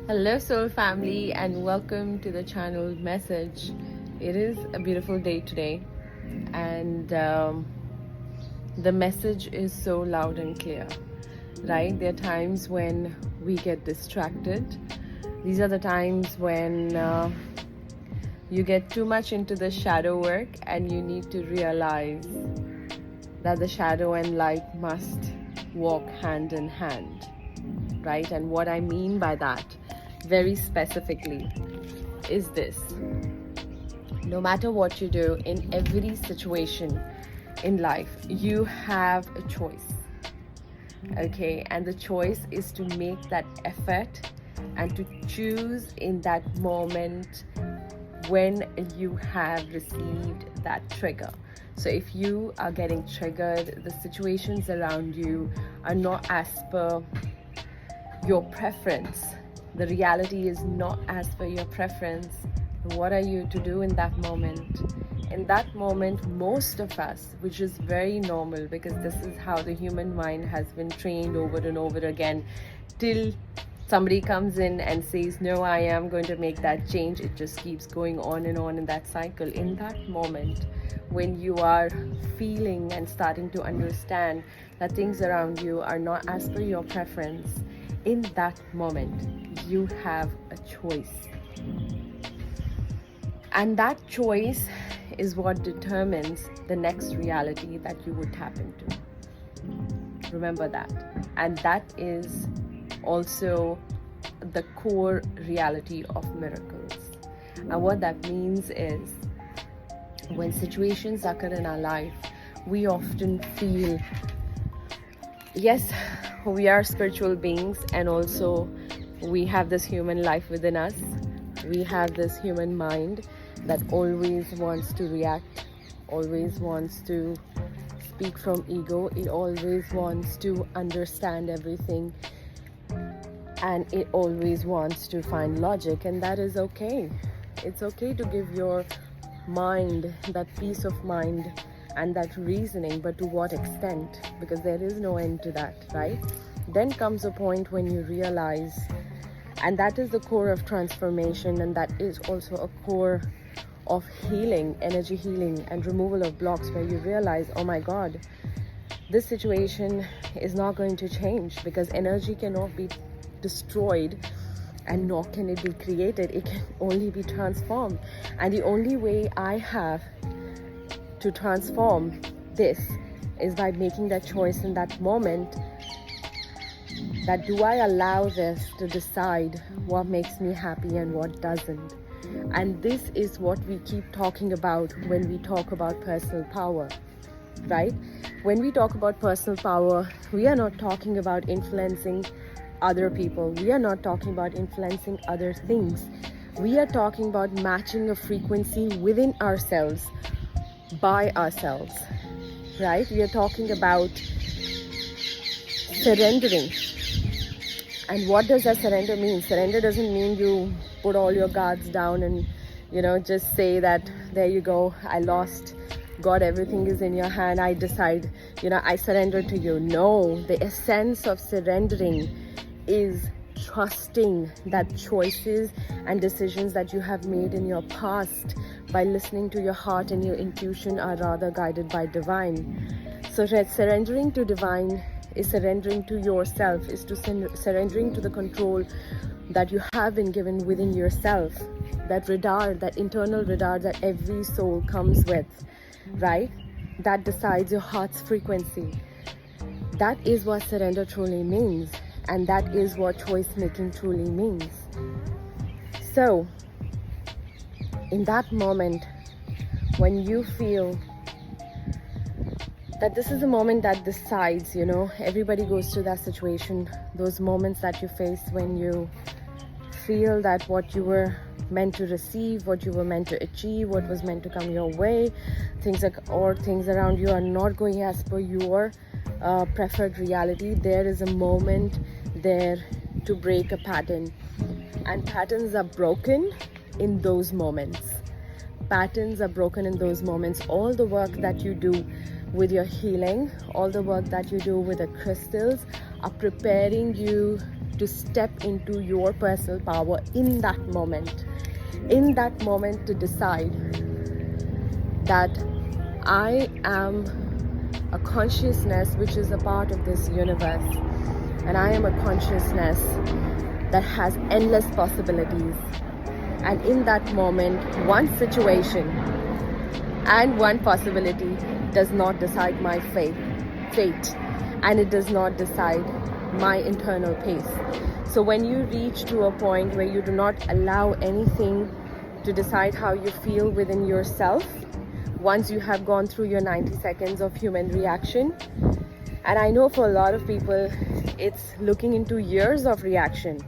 Hello, soul family, and welcome to the channel message. It is a beautiful day today, and the message is so loud and clear, right? There are times when we get distracted. These are the times when you get too much into the shadow work, and you need to realize that the shadow and light must walk hand in hand, right? And what I mean by that, very specifically, is this: no matter what you do in every situation in life, you have a choice, okay? And the choice is to make that effort and to choose in that moment when you have received that trigger. So if you are getting triggered, the situations around you are not as per your preference, the reality is not as per your preference, what are you to do in that moment? In that moment, most of us, which is very normal because this is how the human mind has been trained over and over again, till somebody comes in and says, no, I am going to make that change. It just keeps going on and on in that cycle. In that moment, when you are feeling and starting to understand that things around you are not as per your preference, in that moment, you have a choice. And that choice is what determines the next reality that you would tap into. Remember that. And that is also the core reality of miracles. And what that means is, when situations occur in our life, we often feel, yes, we are spiritual beings, and also we have this human life within us. We have this human mind that always wants to react, always wants to speak from ego. It always wants to understand everything, and it always wants to find logic, and that is okay. It's okay to give your mind that peace of mind and that reasoning, but to what extent? Because there is no end to that, right? Then comes a point when you realize, and that is the core of transformation, and that is also a core of healing, energy healing and removal of blocks, where you realize, oh my God, this situation is not going to change, because energy cannot be destroyed and nor can it be created. It can only be transformed. And the only way I have to transform this is by making that choice in that moment, that do I allow this to decide what makes me happy and what doesn't. And this is what we keep talking about when we talk about personal power, right? When we talk about personal power, we are not talking about influencing other people. We are not talking about influencing other things. We are talking about matching a frequency within ourselves, by ourselves, right? We are talking about surrendering. And what does that surrender mean? Surrender doesn't mean you put all your guards down and, just say that, there you go, I lost. God, everything is in your hand. I decide, I surrender to you. No, the essence of surrendering is trusting that choices and decisions that you have made in your past, by listening to your heart and your intuition, are rather guided by divine. So surrendering to divine is surrendering to yourself, is to surrendering to the control that you have been given within yourself, that radar, that internal radar that every soul comes with, right? That decides your heart's frequency. That is what surrender truly means, and that is what choice making truly means. So in that moment, when you feel that this is a moment that decides, everybody goes through that situation, those moments that you face when you feel that what you were meant to receive, what you were meant to achieve, what was meant to come your way, things around you are not going as per your preferred reality. There is a moment there to break a pattern, and patterns are broken in those moments. Patterns are broken in those moments. All the work that you do with your healing, all the work that you do with the crystals, are preparing you to step into your personal power in that moment to decide that I am a consciousness which is a part of this universe, and I am a consciousness that has endless possibilities. And in that moment, one situation and one possibility does not decide my fate, and it does not decide my internal pace. So when you reach to a point where you do not allow anything to decide how you feel within yourself, once you have gone through your 90 seconds of human reaction, and I know for a lot of people it's looking into years of reaction,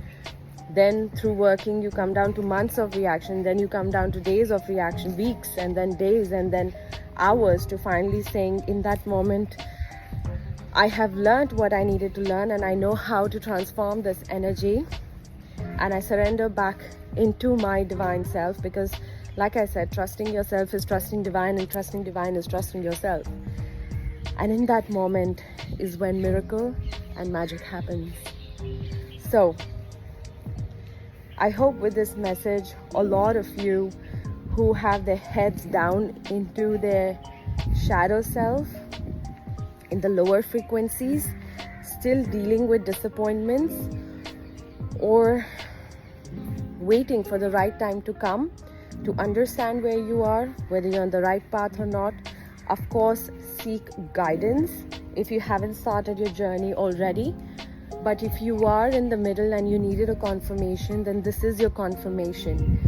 then through working you come down to months of reaction, then you come down to days of reaction, weeks, and then days, and then hours, to finally saying in that moment, I have learned what I needed to learn, and I know how to transform this energy, and I surrender back into my divine self. Because like I said, trusting yourself is trusting divine, and trusting divine is trusting yourself. And in that moment is when miracle and magic happens. So I hope with this message, a lot of you who have their heads down into their shadow self, in the lower frequencies, still dealing with disappointments or waiting for the right time to come to understand where you are, whether you're on the right path or not. Of course, seek guidance if you haven't started your journey already. But if you are in the middle and you needed a confirmation, then this is your confirmation.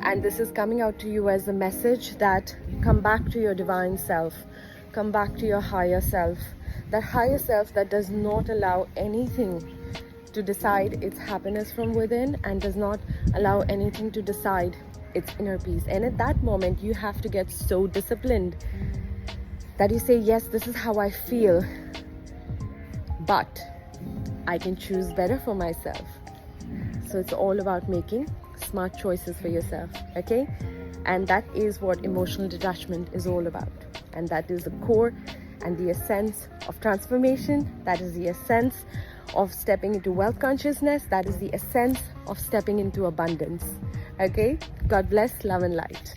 And this is coming out to you as a message that come back to your divine self. Come back to your higher self. That higher self that does not allow anything to decide its happiness from within, and does not allow anything to decide its inner peace. And at that moment, you have to get so disciplined that you say, yes, this is how I feel, but I can choose better for myself. So it's all about making smart choices for yourself, okay? And that is what emotional detachment is all about. And that is the core and the essence of transformation. That is the essence of stepping into wealth consciousness. That is the essence of stepping into abundance, okay? God bless, love and light.